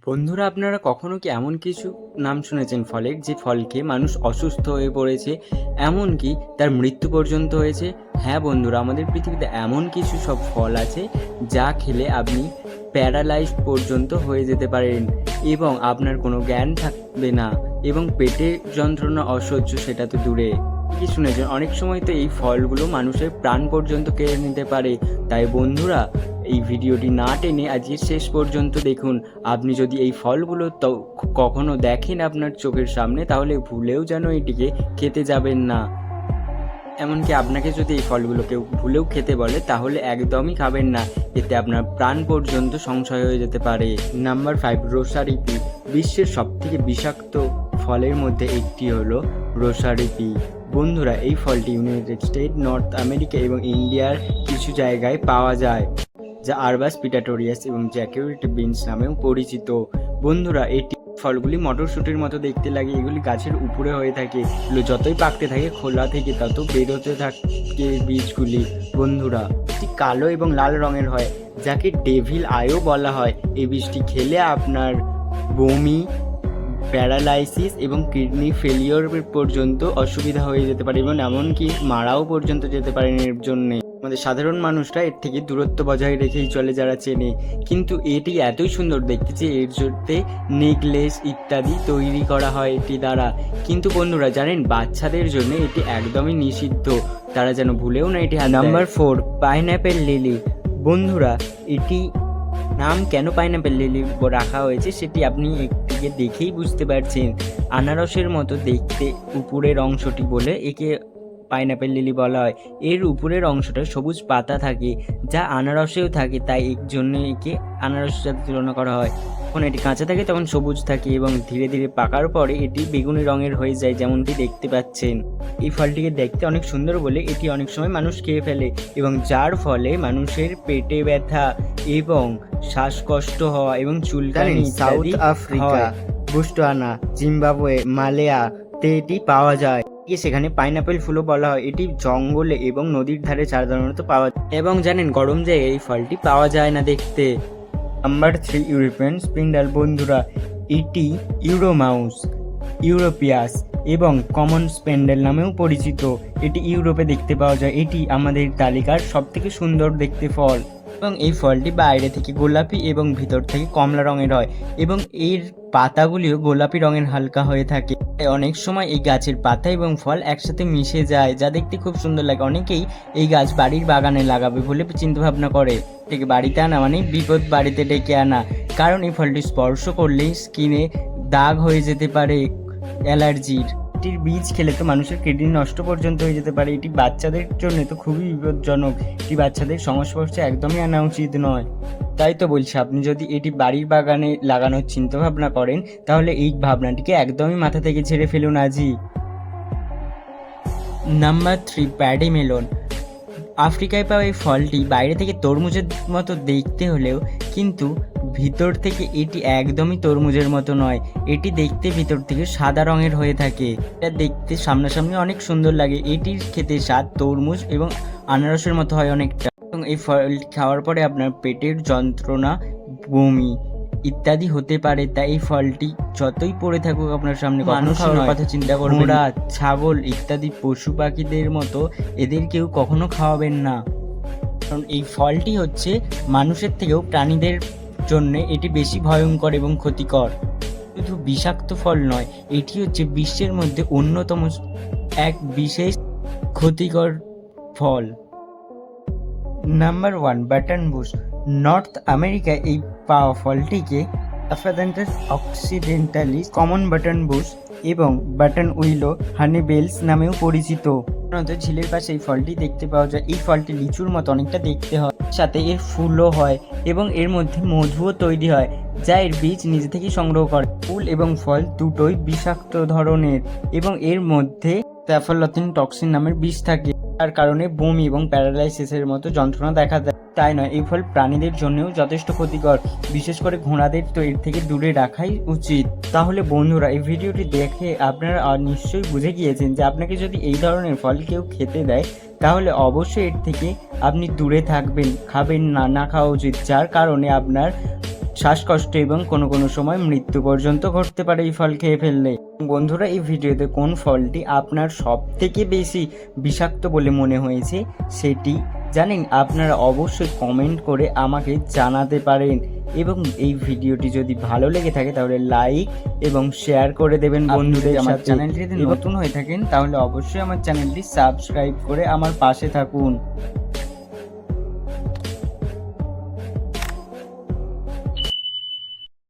বন্ধুরা, আপনারা কখনো কি এমন কিছু নাম শুনেছেন ফলের, যে ফল খেয়ে মানুষ অসুস্থ হয়ে পড়েছে, এমনকি তার মৃত্যু পর্যন্ত হয়েছে? হ্যাঁ বন্ধুরা, আমাদের পৃথিবীতে এমন কিছু সব ফল আছে যা খেলে আপনি প্যারালাইজড পর্যন্ত হয়ে যেতে পারেন এবং আপনার কোনো জ্ঞান থাকবে না এবং পেটের যন্ত্রণা অসহ্য সেটা তো দূরে। কি শুনেছেন, অনেক সময় তো এই ফলগুলো মানুষের প্রাণ পর্যন্ত কেড়ে নিতে পারে। তাই বন্ধুরা, এই ভিডিওটি না টেনে আজকের শেষ পর্যন্ত দেখুন। আপনি যদি এই ফলগুলো কখনো দেখেন আপনার চোখের সামনে, তাহলে ভুলেও যেন এটিকে খেতে যাবেন না। এমনকি আপনাকে যদি এই ফলগুলো কেউ ভুলেও খেতে বলে, তাহলে একদমই খাবেন না, এতে আপনার প্রাণ পর্যন্ত সংশয় হয়ে যেতে পারে। নাম্বার 5, রোসারিপি। বিশ্বের সবথেকে বিষাক্ত ফলের মধ্যে একটি হলো রোসারিপি। বন্ধুরা, এই ফলটি ইউনাইটেড স্টেট, নর্থ আমেরিকা এবং ইন্ডিয়ার কিছু জায়গায় পাওয়া যায়, যা আরবাস পিটাটোরিয়াস এবং জ্যাকুয়ার্ড বিনস নামেও পরিচিত। বন্ধুরা, এটি ফলগুলি মটরশুঁটির মতো দেখতে লাগে। এগুলি গাছের উপরে হয়ে থাকে, এগুলো যতই পাকতে থাকে খোলা থেকে তত বেরোতে থাকে বীজগুলি। বন্ধুরা, এটি কালো এবং লাল রঙের হয়, যাকে ডেভিল আইও বলা হয়। এই বীজটি খেলে আপনার বমি, প্যারালাইসিস এবং কিডনি ফেলিওর পর্যন্ত অসুবিধা হয়ে যেতে পারে এবং এমনকি মারাও পর্যন্ত যেতে পারেন এর জন্যে। আমাদের সাধারণ মানুষরা এর থেকে দূরত্ব বজায় রেখেই চলে, যারা চেনে। কিন্তু এটি এতই সুন্দর দেখতে যে এর জন্য নেকলেস ইত্যাদি তৈরি করা হয় এটি দ্বারা। কিন্তু বন্ধুরা জানেন, বাচ্চাদের জন্য এটি একদমই নিষিদ্ধ, তারা যেন ভুলেও না এটি। Number 4, pineapple lily. বন্ধুরা, এটি নাম কেন পাইনঅ্যাপেল লিলি রাখা হয়েছে সেটি আপনি একটিকে দেখেই বুঝতে পারছেন। আনারসের মতো দেখতে উপরের অংশটি বলে একে পাইনঅ্যাপেল লিলি বলা হয়। এর উপরের অংশটা সবুজ পাতা থাকে, যা আনারসেও থাকে, তাই এর জন্য একে আনারসের সাথে তুলনা করা হয়। যখন এটি কাঁচা থাকে তখন সবুজ থাকে এবং ধীরে ধীরে পাকার পরে এটি বেগুনি রঙের হয়ে যায়, যেমনটি দেখতে পাচ্ছেন। এই ফলটিকে দেখতে অনেক সুন্দর বলে এটি অনেক সময় মানুষ খেয়ে ফেলে এবং যার ফলে মানুষের পেটে ব্যথা এবং শ্বাসকষ্ট হওয়া এবং চুলকানি সাউথ আফ্রিকা, বোটসওয়ানা, জিম্বাবুয়ে, মালয়েতে এটি পাওয়া যায়। সেখানে পাইনঅ্যাপেল ফুলও বলা হয়। এটি জঙ্গলে এবং নদীর ধারে সাধারণত পাওয়া যায় এবং জানেন, গরম জায়গায় এই ফলটি পাওয়া যায় না দেখতে। Number 3, European spindle. বন্ধুরা, এটি ইউরোমাউস, ইউরোপিয়াস এবং কমন স্পেন্ডেল নামেও পরিচিত। এটি ইউরোপে দেখতে পাওয়া যায়। এটি আমাদের তালিকার সবথেকে সুন্দর দেখতে ফল এবং এই ফলটি বাইরে থেকে গোলাপি এবং ভিতর থেকে কমলা রঙের হয় এবং এর পাতাগুলিও গোলাপি রঙের হালকা হয়ে থাকে। অনেক সময় এই গাছের পাতা এবং ফল একসাথে মিশে যায়, যা দেখতে খুব সুন্দর লাগে। অনেকেই এই গাছ বাড়ির বাগানে লাগাবে বলে চিন্তা ভাবনা করে। থেকে বাড়িতে আনা মানে বিপদ বাড়িতে ডেকে আনা, কারণ এই ফলটি স্পর্শ করলেই স্কিনে দাগ হয়ে যেতে পারে অ্যালার্জির। এটির বীজ খেলে তো মানুষের কিডনি নষ্ট পর্যন্ত হয়ে যেতে পারে। এটি বাচ্চাদের জন্য তো খুবই বিপজ্জনক। এটি বাচ্চাদের সংস্পর্শে একদমই আনা উচিত নয়। তাই তো বলছি, আপনি যদি এটি বাড়ির বাগানে লাগানোর চিন্তা ভাবনা করেন, তাহলে এই ভাবনাটিকে একদমই মাথা থেকে ঝেড়ে ফেলুন আজই। Number 3, paddy melon. আফ্রিকায় পাওয়া এই ফলটি বাইরে থেকে তরমুজের মতো দেখতে হলেও কিন্তু ভিতর থেকে এটি একদমই তরমুজের মতো নয়। এটি দেখতে ভিতর থেকে সাদা রঙের হয়ে থাকে। এটা দেখতে সামনাসামনি অনেক সুন্দর লাগে। এটির খেতে স্বাদ তরমুজ এবং আনারসের মতো হয় অনেকটা, এবং এই ফল খাওয়ার পরে আপনার পেটের যন্ত্রণা, বমি ইত্যাদি হতে পারে। তাই এই ফলটি যতই পড়ে থাকুক আপনার সামনে, মানুষ খাওয়ার কথা চিন্তা করবেন। ঘোড়া, ছাগল ইত্যাদি পশু পাখিদের মতো এদেরকেও কখনো খাওয়াবেন না, কারণ এই ফলটি হচ্ছে মানুষের থেকেও প্রাণীদের জন্য এটি বেশি ভয়ঙ্কর এবং ক্ষতিকর। শুধু বিষাক্ত ফল নয়, এটি হচ্ছে বিশ্বের মধ্যে অন্যতম এক বিশেষ ক্ষতিকর ফল। Number 1, button bush. নর্থ আমেরিকায় এই পাওয়া ফলটিকে অ্যাফাদান্টাস অক্সিডেন্টালিস, কমন বাটন বুশ এবং বাটন উইলো, হানিবেলস নামেও পরিচিত। সাধারণত ঝিলের পাশে এই ফলটি দেখতে পাওয়া যায়। এই ফলটি লিচুর মতো অনেকটা দেখতে হয়, সাথে এর ফুলও হয় এবং এর মধ্যে মধুও তৈরি হয়, যা এর বীজ নিজে থেকেই সংগ্রহ করে। ফুল এবং ফল দুটোই বিষাক্ত ধরনের এবং এর মধ্যে স্যাফালথিন টক্সিন নামের বিষ থাকে, তার কারণে বমি এবং প্যারালাইসিসের মতো যন্ত্রণা দেখা দেয়। তাই নয়, এই ফল প্রাণীদের জন্যও যথেষ্ট ক্ষতিকর, বিশেষ করে ঘোড়াদের তো এর থেকে দূরে রাখাই উচিত। তাহলে বন্ধুরা, এই ভিডিওটি দেখে আপনারা নিশ্চয়ই বুঝে গিয়েছেন যে আপনাকে যদি এই ধরনের ফল কেউ খেতে দেয়, তাহলে অবশ্যই এর থেকে আপনি দূরে থাকবেন, খাবেন না, না খাওয়া উচিত, যার কারণে আপনার শ্বাসকষ্ট এবং কোনো কোনো সময় মৃত্যু পর্যন্ত ঘটতে পারে এই ফল খেয়ে ফেললে। বন্ধুরা, এই ভিডিওতে কোন ফলটি আপনার সব থেকে বেশি বিষাক্ত বলে মনে হয়েছে সেটি জানেন আপনারা অবশ্যই কমেন্ট করে আমাকে জানাতে পারেন, এবং এই ভিডিওটি যদি ভালো লেগে থাকে তাহলে লাইক এবং শেয়ার করে দেবেন বন্ধুদের আমার সাথে। চ্যানেলটি যদি নতুন হয়ে থাকেন তাহলে অবশ্যই আমার চ্যানেলটি সাবস্ক্রাইব করে আমার পাশে থাকুন।